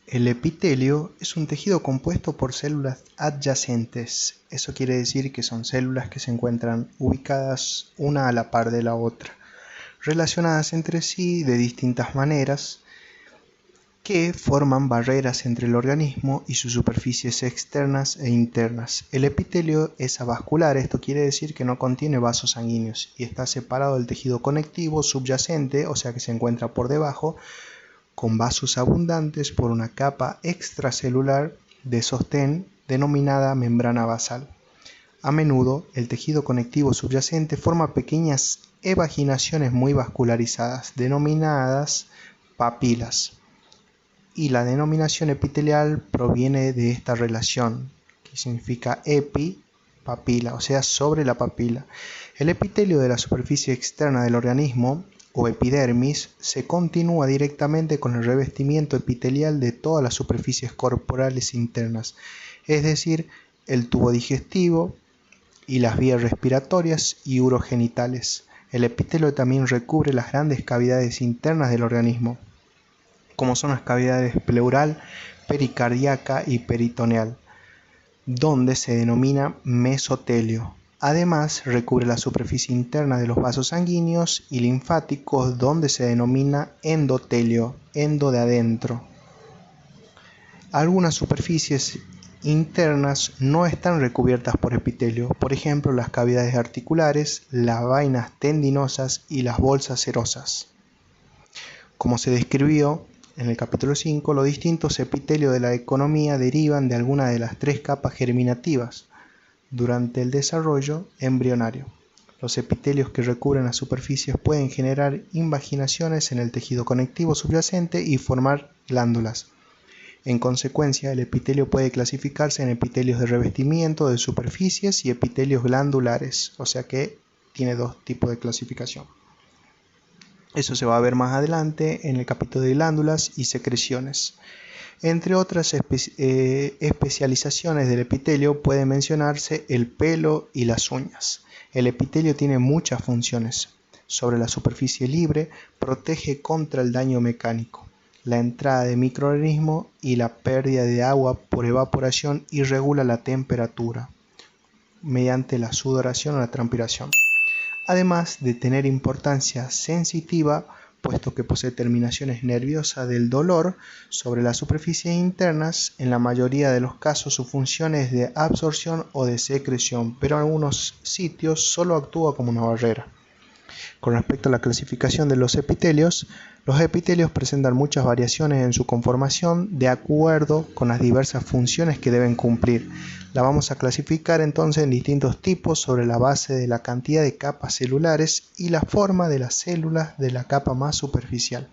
El epitelio es un tejido compuesto por células adyacentes. Eso quiere decir que son células que se encuentran ubicadas una a la par de la otra, relacionadas entre sí de distintas maneras, que forman barreras entre el organismo y sus superficies externas e internas. El epitelio es avascular, esto quiere decir que no contiene vasos sanguíneos y está separado del tejido conectivo subyacente, o sea que se encuentra por debajo, con vasos abundantes por una capa extracelular de sostén denominada membrana basal. A menudo, el tejido conectivo subyacente forma pequeñas evaginaciones muy vascularizadas, denominadas papilas, y la denominación epitelial proviene de esta relación, que significa epi, papila, o sea, sobre la papila. El epitelio de la superficie externa del organismo, o epidermis, se continúa directamente con el revestimiento epitelial de todas las superficies corporales internas, es decir, el tubo digestivo y las vías respiratorias y urogenitales. El epitelio también recubre las grandes cavidades internas del organismo, como son las cavidades pleural, pericardíaca y peritoneal, donde se denomina mesotelio. Además, recubre la superficie interna de los vasos sanguíneos y linfáticos, donde se denomina endotelio, endo de adentro. Algunas superficies internas no están recubiertas por epitelio, por ejemplo las cavidades articulares, las vainas tendinosas y las bolsas serosas. Como se describió en el capítulo 5, los distintos epitelios de la economía derivan de alguna de las tres capas germinativas durante el desarrollo embrionario. Los epitelios que recubren las superficies pueden generar invaginaciones en el tejido conectivo subyacente y formar glándulas. En consecuencia, el epitelio puede clasificarse en epitelios de revestimiento de superficies y epitelios glandulares, o sea que tiene dos tipos de clasificación. Eso se va a ver más adelante en el capítulo de glándulas y secreciones. Entre otras especializaciones del epitelio puede mencionarse el pelo y las uñas. El epitelio tiene muchas funciones. Sobre la superficie libre, protege contra el daño mecánico, la entrada de microorganismos y la pérdida de agua por evaporación, y regula la temperatura mediante la sudoración o la transpiración. Además de tener importancia sensitiva, puesto que posee terminaciones nerviosas del dolor sobre las superficies internas, en la mayoría de los casos su función es de absorción o de secreción, pero en algunos sitios solo actúa como una barrera. Con respecto a la clasificación de los epitelios presentan muchas variaciones en su conformación de acuerdo con las diversas funciones que deben cumplir. La vamos a clasificar entonces en distintos tipos sobre la base de la cantidad de capas celulares y la forma de las células de la capa más superficial.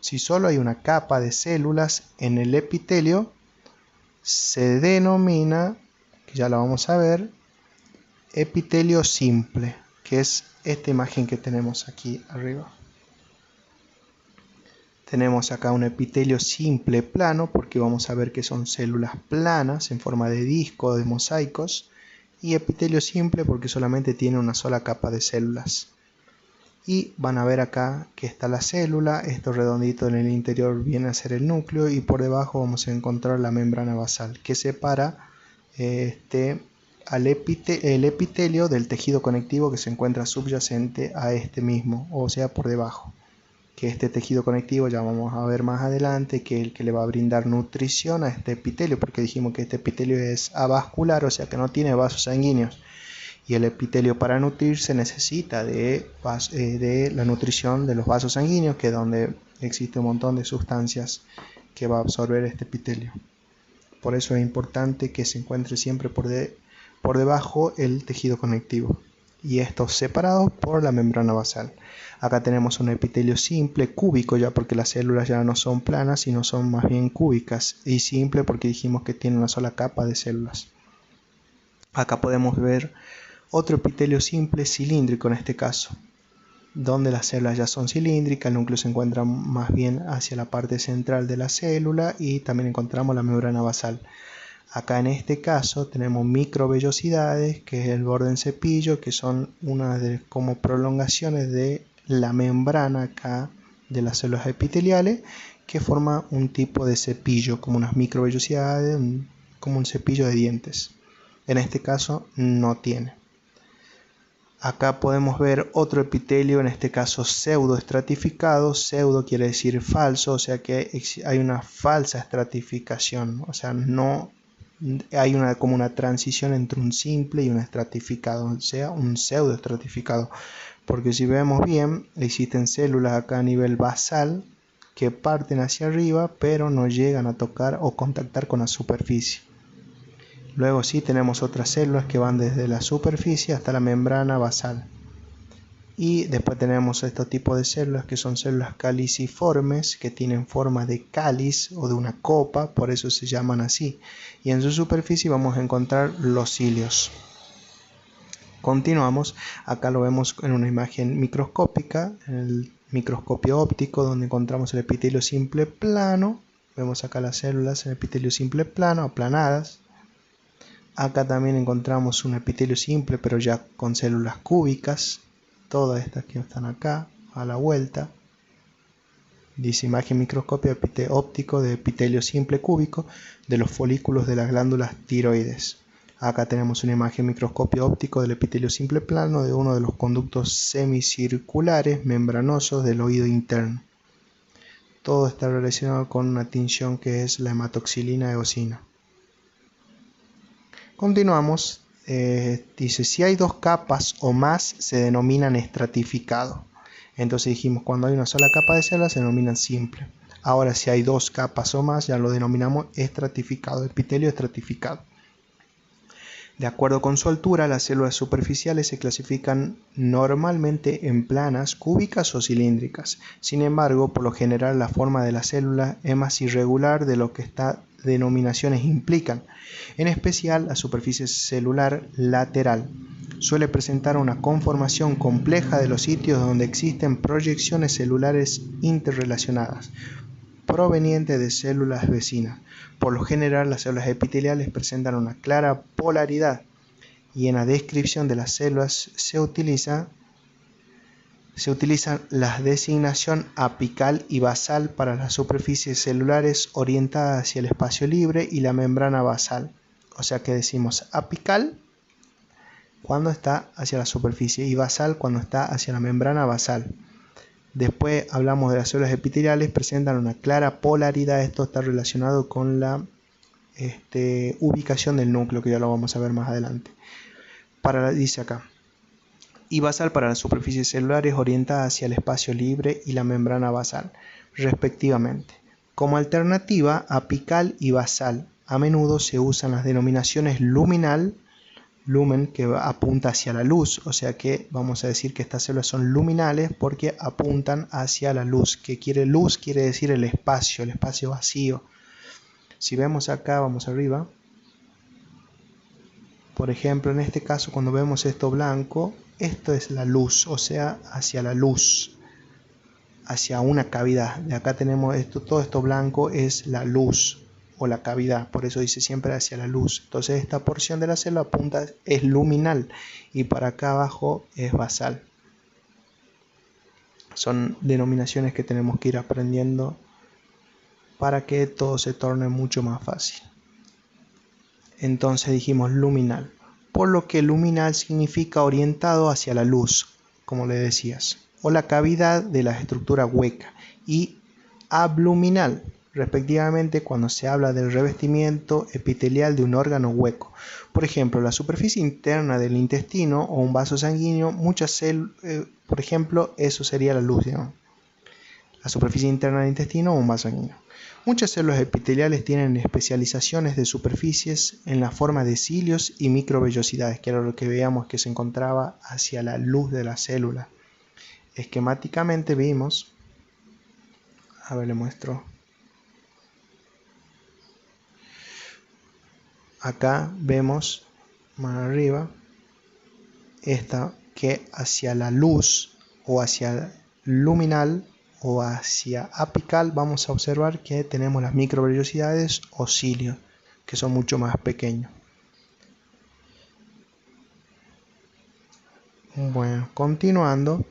Si solo hay una capa de células en el epitelio, se denomina, que ya la vamos a ver, epitelio simple, que es esta imagen que tenemos aquí arriba. Tenemos acá un epitelio simple plano, porque vamos a ver que son células planas en forma de disco, de mosaicos, y epitelio simple porque solamente tiene una sola capa de células. Y van a ver acá que está la célula, esto redondito en el interior viene a ser el núcleo, y por debajo vamos a encontrar la membrana basal, que separa el epitelio del tejido conectivo que se encuentra subyacente a este mismo, o sea por debajo. Que este tejido conectivo ya vamos a ver más adelante, que es el que le va a brindar nutrición a este epitelio, porque dijimos que este epitelio es avascular, o sea que no tiene vasos sanguíneos, y el epitelio para nutrirse necesita de la nutrición de los vasos sanguíneos, que es donde existe un montón de sustancias que va a absorber este epitelio. Por eso es importante que se encuentre siempre por debajo el tejido conectivo, y estos separados por la membrana basal. Acá tenemos un epitelio simple, cúbico ya, porque las células ya no son planas, sino son más bien cúbicas, y simple porque dijimos que tiene una sola capa de células. Acá podemos ver otro epitelio simple cilíndrico en este caso, donde las células ya son cilíndricas, el núcleo se encuentra más bien hacia la parte central de la célula, y también encontramos la membrana basal. Acá en este caso tenemos microvellosidades, que es el borde en cepillo, que son unas de como prolongaciones de la membrana acá de las células epiteliales, que forma un tipo de cepillo, como unas microvellosidades, como un cepillo de dientes. En este caso no tiene. Acá podemos ver otro epitelio, en este caso pseudoestratificado. Pseudo quiere decir falso, o sea que hay una falsa estratificación, o sea, no hay como una transición entre un simple y un estratificado, o sea, un pseudoestratificado. Porque si vemos bien, existen células acá a nivel basal que parten hacia arriba, pero no llegan a tocar o contactar con la superficie. Luego sí tenemos otras células que van desde la superficie hasta la membrana basal. Y después tenemos estos tipos de células que son células caliciformes, que tienen forma de cáliz o de una copa, por eso se llaman así. Y en su superficie vamos a encontrar los cilios. Continuamos, acá lo vemos en una imagen microscópica, en el microscopio óptico, donde encontramos el epitelio simple plano. Vemos acá las células en el epitelio simple plano, aplanadas. Acá también encontramos un epitelio simple, pero ya con células cúbicas. Todas estas que están acá, a la vuelta. Dice imagen microscopio óptico de epitelio simple cúbico de los folículos de las glándulas tiroides. Acá tenemos una imagen microscopio óptico del epitelio simple plano de uno de los conductos semicirculares membranosos del oído interno. Todo está relacionado con una tinción que es la hematoxilina eosina. Continuamos, dice, si hay dos capas o más se denominan estratificado. Entonces dijimos, cuando hay una sola capa de células se denominan simple. Ahora si hay dos capas o más ya lo denominamos estratificado, epitelio estratificado. De acuerdo con su altura, las células superficiales se clasifican normalmente en planas, cúbicas o cilíndricas. Sin embargo, por lo general la forma de la célula es más irregular de lo que estas denominaciones implican. En especial, la superficie celular lateral suele presentar una conformación compleja de los sitios donde existen proyecciones celulares interrelacionadas, provenientes de células vecinas. Por lo general, las células epiteliales presentan una clara polaridad y en la descripción de las células se utiliza la designación apical y basal para las superficies celulares orientadas hacia el espacio libre y la membrana basal. O sea que decimos apical cuando está hacia la superficie y basal cuando está hacia la membrana basal. Después hablamos de las células epiteliales, presentan una clara polaridad. Esto está relacionado con la ubicación del núcleo, que ya lo vamos a ver más adelante. Dice acá, y basal para las superficies celulares orientadas hacia el espacio libre y la membrana basal, respectivamente. Como alternativa, apical y basal, a menudo se usan las denominaciones luminal, lumen, que apunta hacia la luz, o sea que vamos a decir que estas células son luminales porque apuntan hacia la luz. ¿Qué quiere luz? Quiere decir el espacio vacío. Si vemos acá, vamos arriba, por ejemplo, en este caso cuando vemos esto blanco, esto es la luz, o sea, hacia la luz, hacia una cavidad. De acá tenemos esto, todo esto blanco es la luz o la cavidad, por eso dice siempre hacia la luz. Entonces esta porción de la célula apunta, es luminal, y para acá abajo es basal. Son denominaciones que tenemos que ir aprendiendo para que todo se torne mucho más fácil. Entonces dijimos luminal, por lo que luminal significa orientado hacia la luz, como le decías, o la cavidad de la estructura hueca, y abluminal, respectivamente, cuando se habla del revestimiento epitelial de un órgano hueco. Por ejemplo, la superficie interna del intestino o un vaso sanguíneo, muchas células, por ejemplo, eso sería la luz, ¿no? La superficie interna del intestino o un vaso sanguíneo. Muchas células epiteliales tienen especializaciones de superficies en la forma de cilios y microvellosidades, que era lo que veíamos que se encontraba hacia la luz de la célula. Esquemáticamente vimos, a ver, le muestro. Acá vemos más arriba esta que hacia la luz o hacia luminal o hacia apical vamos a observar que tenemos las microvellosidades o cilios, que son mucho más pequeños. Bueno, continuando,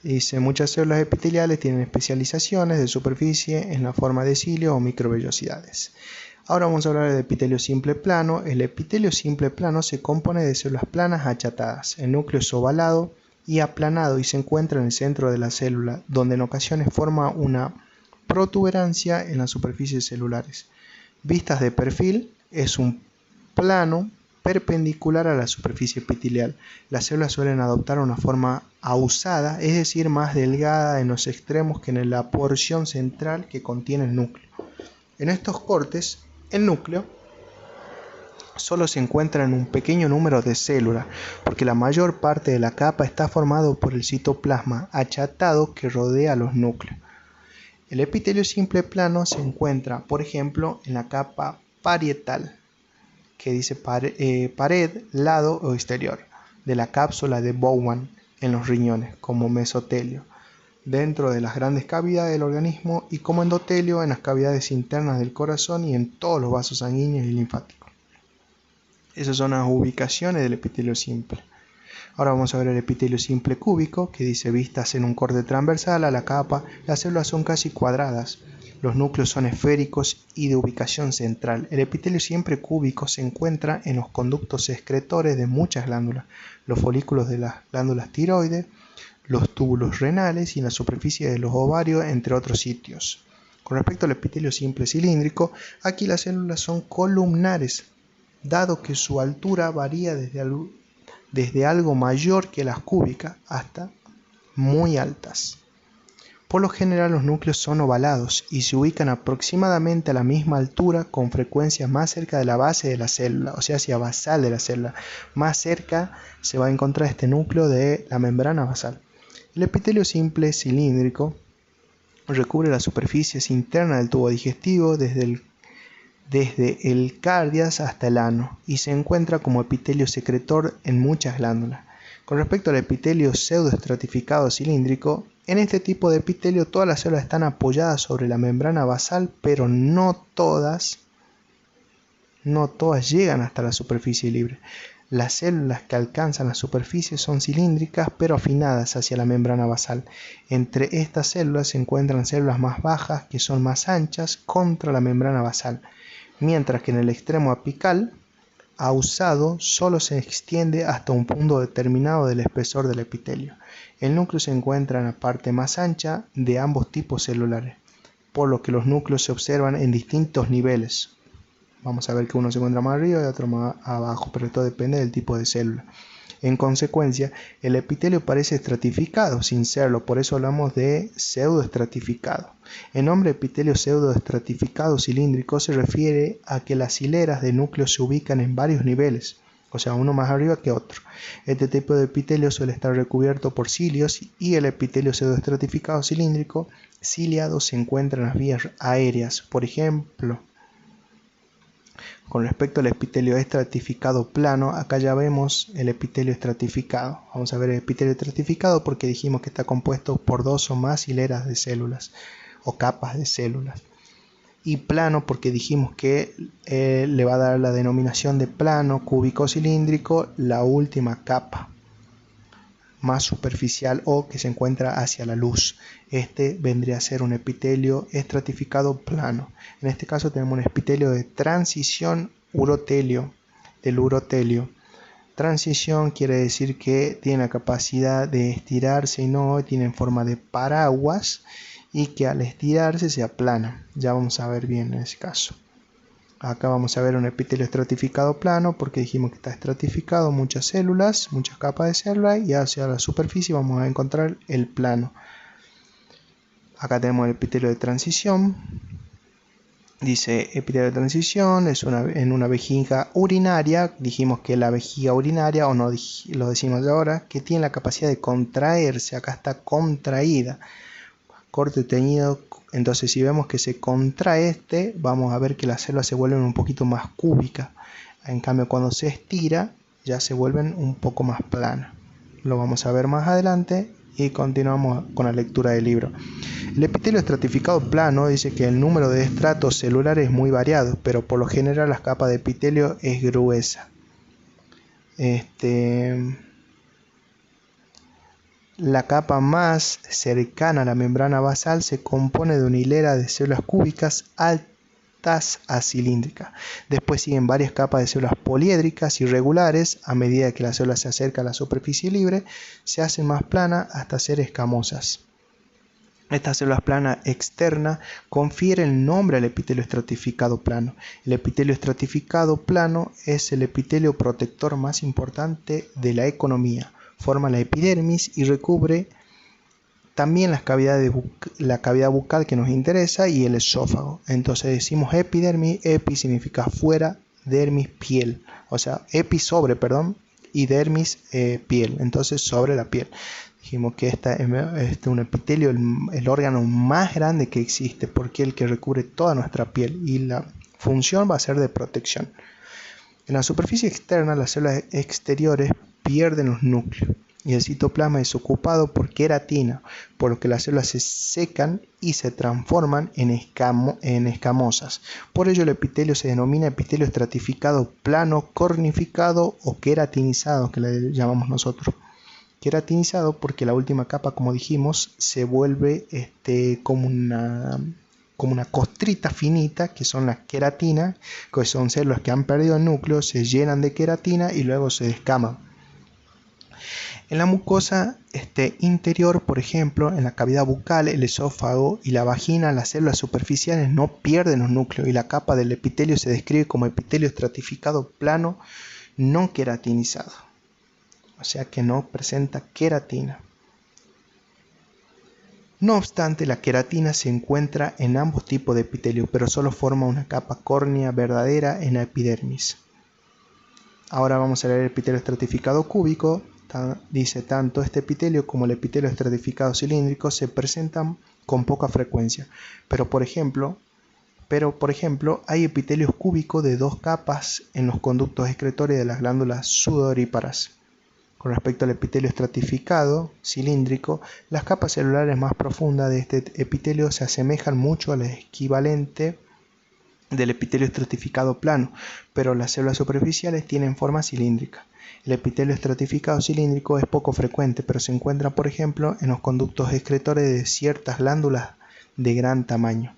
Dice, muchas células epiteliales tienen especializaciones de superficie en la forma de cilios o microvellosidades. Ahora vamos a hablar del epitelio simple plano. El epitelio simple plano se compone de células planas achatadas. El núcleo es ovalado y aplanado y se encuentra en el centro de la célula, donde en ocasiones forma una protuberancia en las superficies celulares. Vistas de perfil, es un plano perpendicular a la superficie epitelial. Las células suelen adoptar una forma ahusada, es decir, más delgada en los extremos que en la porción central que contiene el núcleo. En estos cortes, el núcleo solo se encuentra en un pequeño número de células, porque la mayor parte de la capa está formado por el citoplasma achatado que rodea los núcleos. El epitelio simple plano se encuentra, por ejemplo, en la capa parietal, que dice pared, lado o exterior, de la cápsula de Bowman en los riñones, como mesotelio, dentro de las grandes cavidades del organismo, y como endotelio en las cavidades internas del corazón y en todos los vasos sanguíneos y linfáticos. Esas son las ubicaciones del epitelio simple. Ahora vamos a ver el epitelio simple cúbico, que dice, vistas en un corte transversal a la capa, las células son casi cuadradas. Los núcleos son esféricos y de ubicación central. El epitelio simple cúbico se encuentra en los conductos excretores de muchas glándulas, los folículos de las glándulas tiroides, los túbulos renales y en la superficie de los ovarios, entre otros sitios. Con respecto al epitelio simple cilíndrico, aquí las células son columnares, dado que su altura varía desde algo mayor que las cúbicas hasta muy altas. Por lo general los núcleos son ovalados y se ubican aproximadamente a la misma altura, con frecuencia más cerca de la base de la célula, o sea, hacia basal de la célula. Más cerca se va a encontrar este núcleo de la membrana basal. El epitelio simple cilíndrico recubre las superficies internas del tubo digestivo desde el cardias hasta el ano y se encuentra como epitelio secretor en muchas glándulas. Con respecto al epitelio pseudoestratificado cilíndrico, en este tipo de epitelio todas las células están apoyadas sobre la membrana basal, pero no todas llegan hasta la superficie libre. Las células que alcanzan la superficie son cilíndricas pero afinadas hacia la membrana basal. Entre estas células se encuentran células más bajas que son más anchas contra la membrana basal, mientras que en el extremo apical ahusado solo se extiende hasta un punto determinado del espesor del epitelio. El núcleo se encuentra en la parte más ancha de ambos tipos celulares, por lo que los núcleos se observan en distintos niveles. Vamos a ver que uno se encuentra más arriba y otro más abajo, pero esto depende del tipo de célula. En consecuencia, el epitelio parece estratificado sin serlo, por eso hablamos de pseudoestratificado. El nombre epitelio pseudoestratificado cilíndrico se refiere a que las hileras de núcleos se ubican en varios niveles, o sea, uno más arriba que otro. Este tipo de epitelio suele estar recubierto por cilios y el epitelio pseudoestratificado cilíndrico ciliado se encuentra en las vías aéreas, por ejemplo. Con respecto al epitelio estratificado plano, acá ya vemos el epitelio estratificado. Vamos a ver el epitelio estratificado porque dijimos que está compuesto por dos o más hileras de células o capas de células. Y plano porque dijimos que le va a dar la denominación de plano cúbico cilíndrico la última capa más superficial o que se encuentra hacia la luz. Este vendría a ser un epitelio estratificado plano. En este caso tenemos un epitelio de transición del urotelio. Transición quiere decir que tiene la capacidad de estirarse y no tiene forma de paraguas y que al estirarse se aplana. Ya vamos a ver bien en ese caso. Acá vamos a ver un epitelio estratificado plano porque dijimos que está estratificado muchas células, muchas capas de células, y hacia la superficie vamos a encontrar el plano. Acá tenemos el epitelio de transición. Dice epitelio de transición es en una vejiga urinaria. Dijimos que la vejiga urinaria, o no lo decimos ahora, que tiene la capacidad de contraerse. Acá está contraída. Corte teñido. Entonces si vemos que se contrae vamos a ver que las células se vuelven un poquito más cúbicas. En cambio cuando se estira ya se vuelven un poco más planas. Lo vamos a ver más adelante y continuamos con la lectura del libro. El epitelio estratificado plano dice que el número de estratos celulares es muy variado, pero por lo general la capa de epitelio es gruesa. La capa más cercana a la membrana basal se compone de una hilera de células cúbicas altas a cilíndricas. Después siguen varias capas de células poliédricas irregulares. A medida que la célula se acerca a la superficie libre, se hacen más planas hasta ser escamosas. Estas células planas externas confieren el nombre al epitelio estratificado plano. El epitelio estratificado plano es el epitelio protector más importante de la economía. Forma la epidermis y recubre también la cavidad bucal que nos interesa y el esófago. Entonces decimos epidermis, epi significa fuera, dermis, piel. O sea, epi sobre, perdón, y dermis, piel. Entonces sobre la piel. Dijimos que este es un epitelio, el órgano más grande que existe, porque es el que recubre toda nuestra piel y la función va a ser de protección. En la superficie externa, las células exteriores pierden los núcleos y el citoplasma es ocupado por queratina, por lo que las células se secan y se transforman en escamosas. Por ello el epitelio se denomina epitelio estratificado plano, cornificado o queratinizado, que le llamamos nosotros. Queratinizado porque la última capa, como dijimos, se vuelve como una costrita finita, que son las queratinas, que son células que han perdido el núcleo, se llenan de queratina y luego se descaman. En la mucosa interior, por ejemplo, en la cavidad bucal, el esófago y la vagina, las células superficiales no pierden los núcleos y la capa del epitelio se describe como epitelio estratificado plano no queratinizado. O sea que no presenta queratina. No obstante, la queratina se encuentra en ambos tipos de epitelio, pero solo forma una capa córnea verdadera en la epidermis. Ahora vamos a leer el epitelio estratificado cúbico. Dice, tanto este epitelio como el epitelio estratificado cilíndrico se presentan con poca frecuencia, pero por ejemplo, hay epitelios cúbicos de 2 capas en los conductos excretorios de las glándulas sudoríparas. Con respecto al epitelio estratificado cilíndrico, las capas celulares más profundas de este epitelio se asemejan mucho al equivalente del epitelio estratificado plano, pero las células superficiales tienen forma cilíndrica. El epitelio estratificado cilíndrico es poco frecuente, pero se encuentra, por ejemplo, en los conductos excretores de ciertas glándulas de gran tamaño.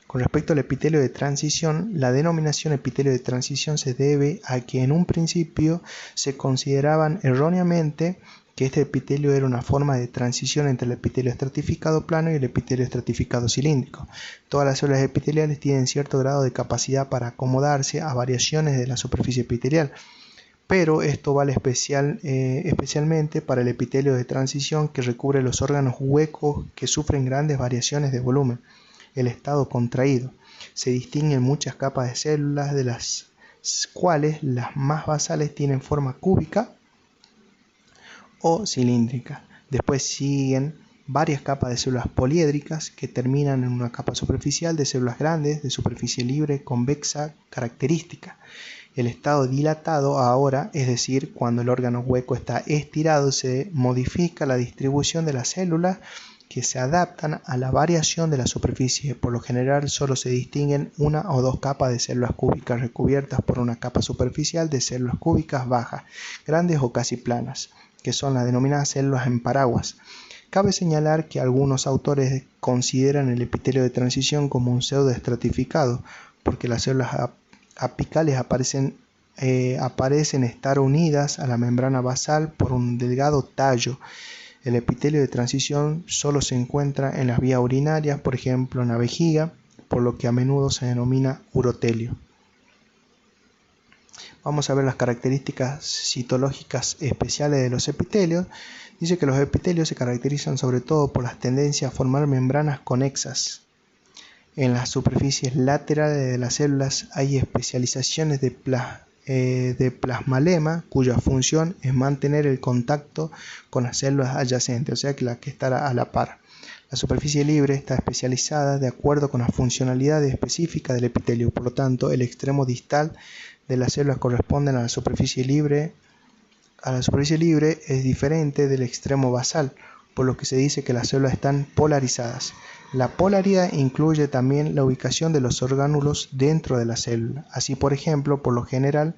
Con respecto al epitelio de transición, la denominación epitelio de transición se debe a que en un principio se consideraban erróneamente que este epitelio era una forma de transición entre el epitelio estratificado plano y el epitelio estratificado cilíndrico. Todas las células epiteliales tienen cierto grado de capacidad para acomodarse a variaciones de la superficie epitelial, pero esto vale especialmente para el epitelio de transición que recubre los órganos huecos que sufren grandes variaciones de volumen. El estado contraído. Se distinguen muchas capas de células, de las cuales las más basales tienen forma cúbica o cilíndrica. Después siguen varias capas de células poliédricas que terminan en una capa superficial de células grandes de superficie libre convexa característica. El estado dilatado ahora, es decir, cuando el órgano hueco está estirado, se modifica la distribución de las células que se adaptan a la variación de la superficie. Por lo general solo se distinguen 1 o 2 capas de células cúbicas recubiertas por una capa superficial de células cúbicas bajas, grandes o casi planas, que son las denominadas células en paraguas. Cabe señalar que algunos autores consideran el epitelio de transición como un pseudoestratificado, porque las células apicales parecen estar unidas a la membrana basal por un delgado tallo. El epitelio de transición solo se encuentra en las vías urinarias, por ejemplo en la vejiga, por lo que a menudo se denomina urotelio. Vamos a ver las características citológicas especiales de los epitelios. Dice que los epitelios se caracterizan sobre todo por las tendencias a formar membranas conexas. En las superficies laterales de las células hay especializaciones de plasmalema, cuya función es mantener el contacto con las células adyacentes, o sea que la que estará a la par. La superficie libre está especializada de acuerdo con las funcionalidades específicas del epitelio, por lo tanto el extremo distal de las células corresponden a la superficie libre. La superficie libre es diferente del extremo basal, por lo que se dice que las células están polarizadas. La polaridad incluye también la ubicación de los orgánulos dentro de la célula. Así, por ejemplo, por lo general,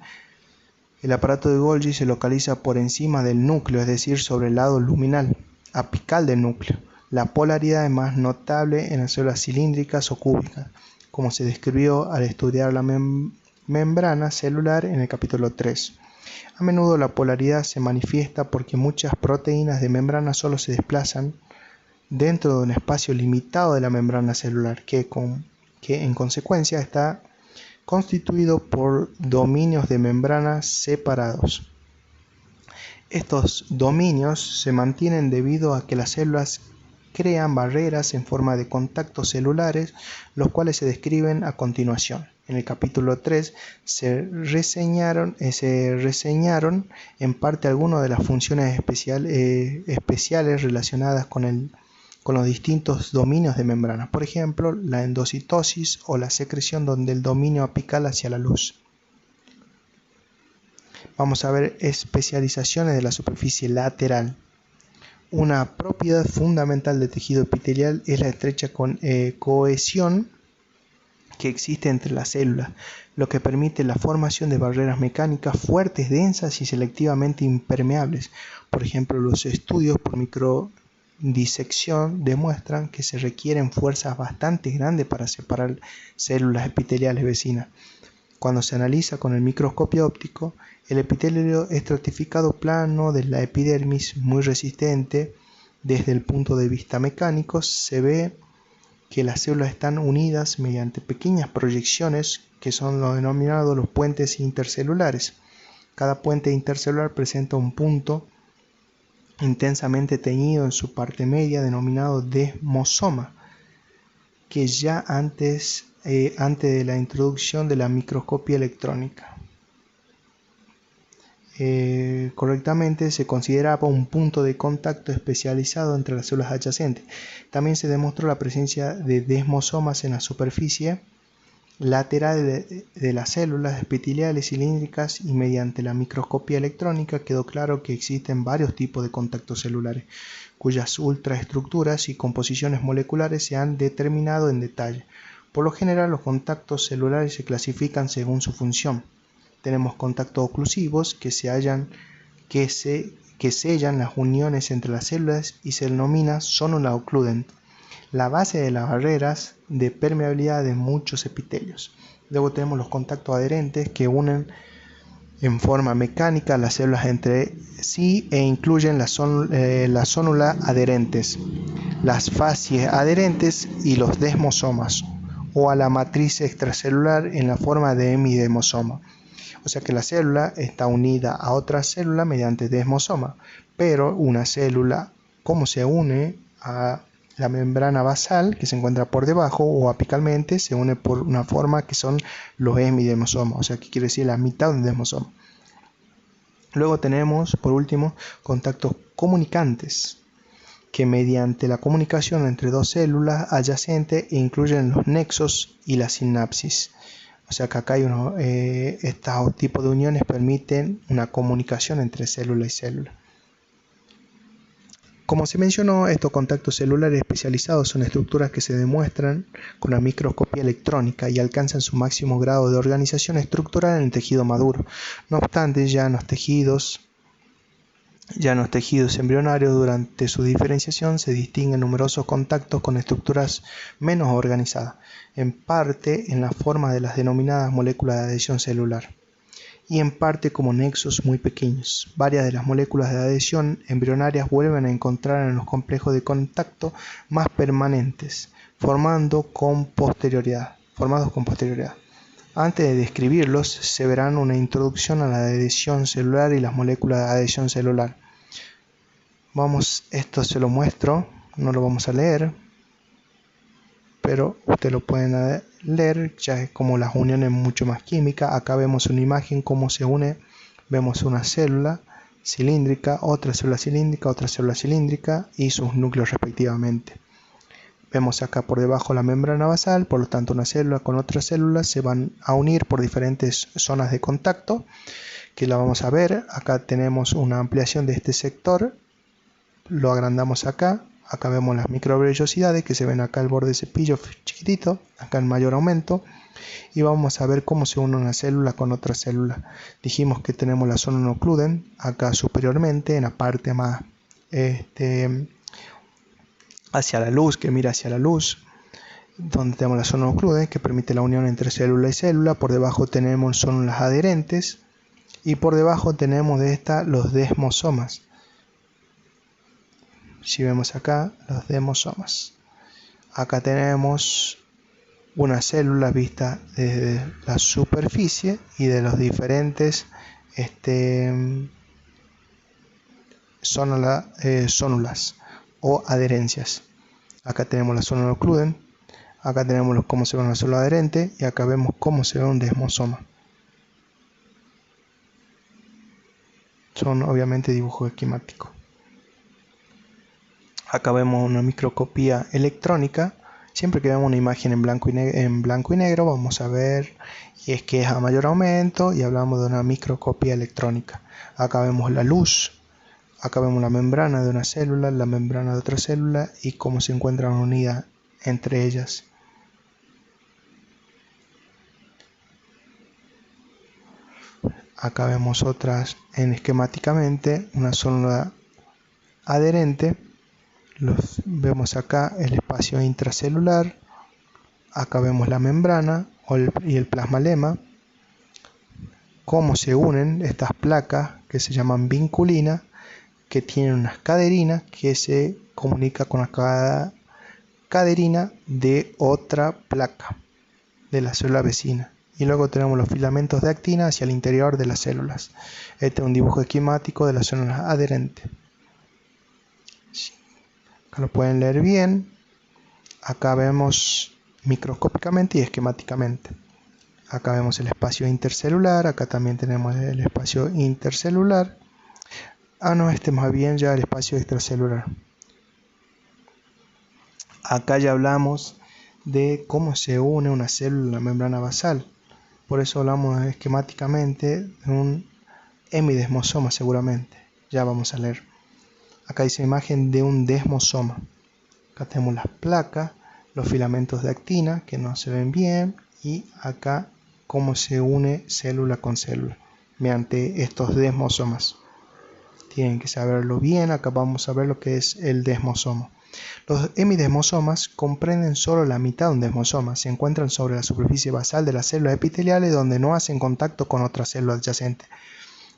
el aparato de Golgi se localiza por encima del núcleo, es decir, sobre el lado luminal. apical del núcleo. La polaridad es más notable en las células cilíndricas o cúbicas, como se describió al estudiar la membrana celular en el capítulo 3. A menudo la polaridad se manifiesta porque muchas proteínas de membrana solo se desplazan dentro de un espacio limitado de la membrana celular, que en consecuencia está constituido por dominios de membrana separados. Estos dominios se mantienen debido a que las células crean barreras en forma de contactos celulares, los cuales se describen a continuación. En el capítulo 3 se reseñaron en parte algunas de las funciones especiales relacionadas con los distintos dominios de membrana, por ejemplo, la endocitosis o la secreción donde el dominio apical hacia la luz. Vamos a ver especializaciones de la superficie lateral. Una propiedad fundamental del tejido epitelial es la estrecha cohesión que existe entre las células, lo que permite la formación de barreras mecánicas fuertes, densas y selectivamente impermeables. Por ejemplo, los estudios por microdisección demuestran que se requieren fuerzas bastante grandes para separar células epiteliales vecinas. Cuando se analiza con el microscopio óptico, el epitelio estratificado plano de la epidermis, muy resistente desde el punto de vista mecánico, se ve que las células están unidas mediante pequeñas proyecciones que son lo denominado los puentes intercelulares. Cada puente intercelular presenta un punto intensamente teñido en su parte media denominado desmosoma, que ya antes de la introducción de la microscopía electrónica correctamente se consideraba un punto de contacto especializado entre las células adyacentes. También se demostró la presencia de desmosomas en la superficie lateral de las células epiteliales cilíndricas, y mediante la microscopía electrónica quedó claro que existen varios tipos de contactos celulares, cuyas ultraestructuras y composiciones moleculares se han determinado en detalle. Por lo general, los contactos celulares se clasifican según su función. Tenemos contactos oclusivos que sellan las uniones entre las células y se denomina zonula ocludent, la base de las barreras de permeabilidad de muchos epitelios. Luego tenemos los contactos adherentes que unen en forma mecánica las células entre sí e incluyen las zónulas adherentes, las facies adherentes y los desmosomas, o a la matriz extracelular en la forma de hemidesmosoma. O sea que la célula está unida a otra célula mediante desmosoma, pero una célula, ¿cómo se une a la membrana basal que se encuentra por debajo o apicalmente? Se une por una forma que son los hemidesmosomas, o sea que quiere decir la mitad de un desmosoma. Luego tenemos, por último, contactos comunicantes, que mediante la comunicación entre dos células adyacentes incluyen los nexos y la sinapsis. O sea que acá hay estos tipos de uniones permiten una comunicación entre célula y célula. Como se mencionó, estos contactos celulares especializados son estructuras que se demuestran con la microscopía electrónica y alcanzan su máximo grado de organización estructural en el tejido maduro. No obstante, ya en los tejidos embrionarios, durante su diferenciación se distinguen numerosos contactos con estructuras menos organizadas, en parte en la forma de las denominadas moléculas de adhesión celular, y en parte como nexos muy pequeños. Varias de las moléculas de adhesión embrionarias vuelven a encontrar en los complejos de contacto más permanentes, formados con posterioridad. Antes de describirlos, se verán una introducción a la adhesión celular y las moléculas de adhesión celular. Esto se lo muestro, no lo vamos a leer, pero ustedes lo pueden leer, ya es como las uniones mucho más químicas. Acá vemos una imagen cómo se une, vemos una célula cilíndrica, otra célula cilíndrica y sus núcleos respectivamente. Vemos acá por debajo la membrana basal, por lo tanto una célula con otra célula se van a unir por diferentes zonas de contacto, que la vamos a ver. Acá tenemos una ampliación de este sector, lo agrandamos acá vemos las microvellosidades que se ven acá al borde del cepillo chiquitito, acá en mayor aumento, y vamos a ver cómo se une una célula con otra célula. Dijimos que tenemos la zona ocludent acá superiormente, en la parte más hacia la luz, que mira hacia la luz, donde tenemos la zona oclude, que permite la unión entre célula y célula. Por debajo tenemos células adherentes y por debajo tenemos de esta los desmosomas. Si vemos acá, los desmosomas. Acá tenemos una célula vista desde la superficie y de los diferentes zónulas o adherencias. Acá tenemos la zona oclude, acá tenemos cómo se ve una célula adherente y acá vemos cómo se ve un desmosoma. Son obviamente dibujos esquemáticos. Acá vemos una microscopía electrónica. Siempre que vemos una imagen en blanco y negro vamos a ver y es que es a mayor aumento y hablamos de una microscopía electrónica. Acá vemos la luz, acá vemos la membrana de una célula, la membrana de otra célula y cómo se encuentran unidas entre ellas. Acá vemos otras esquemáticamente, una célula adherente. Vemos acá el espacio intracelular, acá vemos la membrana y el plasmalema, cómo se unen estas placas que se llaman vinculinas, que tienen unas caderinas que se comunican con cada caderina de otra placa de la célula vecina. Y luego tenemos los filamentos de actina hacia el interior de las células. Este es un dibujo esquemático de las células adherentes. Acá lo pueden leer bien. Acá vemos microscópicamente y esquemáticamente. Acá vemos el espacio intercelular. Acá también tenemos el espacio intercelular. No, este más bien ya el espacio extracelular. Acá ya hablamos de cómo se une una célula a la membrana basal. Por eso hablamos esquemáticamente de un hemidesmosoma seguramente. Ya vamos a leer. Acá dice imagen de un desmosoma. Acá tenemos las placas, los filamentos de actina que no se ven bien y acá cómo se une célula con célula mediante estos desmosomas. Tienen que saberlo bien. Acá vamos a ver lo que es el desmosoma. Los hemidesmosomas comprenden solo la mitad de un desmosoma. Se encuentran sobre la superficie basal de las células epiteliales donde no hacen contacto con otras células adyacentes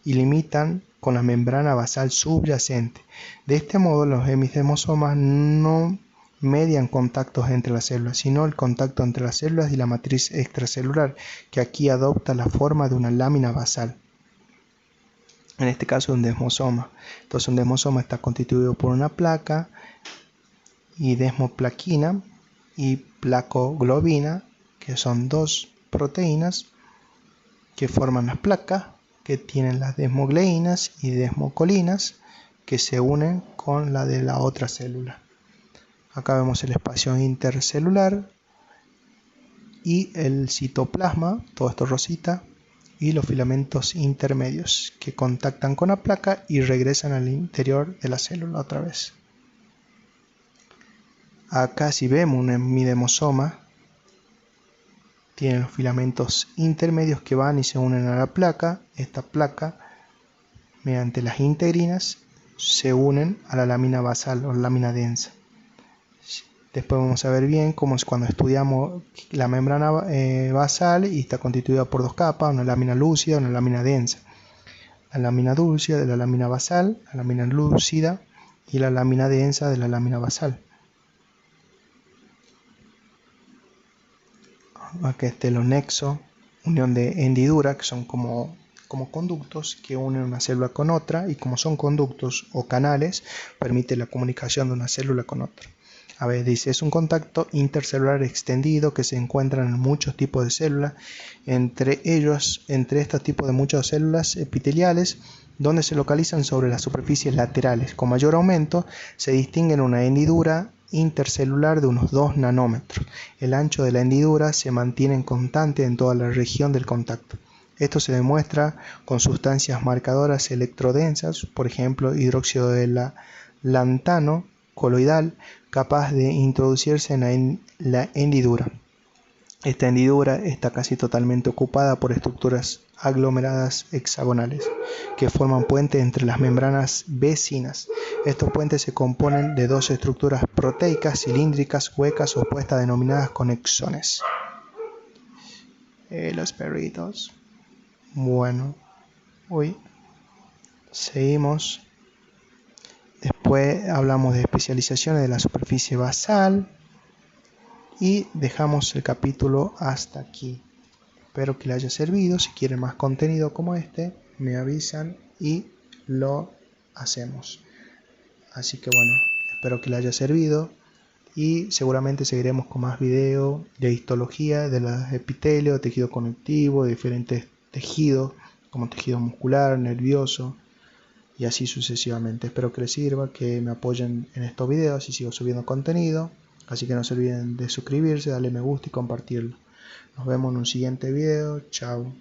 y limitan con la membrana basal subyacente. De este modo, los hemidesmosomas no median contactos entre las células, sino el contacto entre las células y la matriz extracelular, que aquí adopta la forma de una lámina basal. En este caso, un desmosoma. Entonces, un desmosoma está constituido por una placa y desmoplaquina y placoglobina, que son dos proteínas que forman las placas, que tienen las desmogleínas y desmocolinas que se unen con la de la otra célula. Acá vemos el espacio intercelular y el citoplasma, todo esto rosita, y los filamentos intermedios que contactan con la placa y regresan al interior de la célula otra vez. Acá si vemos un hemidesmosoma, tiene los filamentos intermedios que van y se unen a la placa. Esta placa, mediante las integrinas, se unen a la lámina basal o lámina densa. Después vamos a ver bien cómo es cuando estudiamos la membrana basal y está constituida por dos capas, una lámina lúcida y una lámina densa. La lámina lúcida de la lámina basal, la lámina lúcida y la lámina densa de la lámina basal. Acá está los nexos, unión de hendidura, que son como conductos que unen una célula con otra, y como son conductos o canales, permite la comunicación de una célula con otra. A ver, dice, es un contacto intercelular extendido que se encuentra en muchos tipos de células, entre estos tipos de muchas células epiteliales, donde se localizan sobre las superficies laterales. Con mayor aumento se distinguen una hendidura intercelular de unos 2 nanómetros. El ancho de la hendidura se mantiene constante en toda la región del contacto. Esto se demuestra con sustancias marcadoras electrodensas, por ejemplo, hidróxido de lantano coloidal, capaz de introducirse en la hendidura. Esta hendidura está casi totalmente ocupada por estructuras aglomeradas hexagonales que forman puentes entre las membranas vecinas. Estos puentes se componen de dos estructuras proteicas cilíndricas huecas opuestas denominadas conexones. Los perritos. Bueno, seguimos. Después hablamos de especializaciones de la superficie basal. Y dejamos el capítulo hasta aquí. Espero que les haya servido. Si quieren más contenido como este, me avisan y lo hacemos. Así que bueno, espero que les haya servido. Y seguramente seguiremos con más videos de histología, de los epitelios, tejido conectivo, de diferentes tejidos, como tejido muscular, nervioso, y así sucesivamente. Espero que les sirva, que me apoyen en estos videos y sigo subiendo contenido. Así que no se olviden de suscribirse, darle me gusta y compartirlo. Nos vemos en un siguiente video. Chao.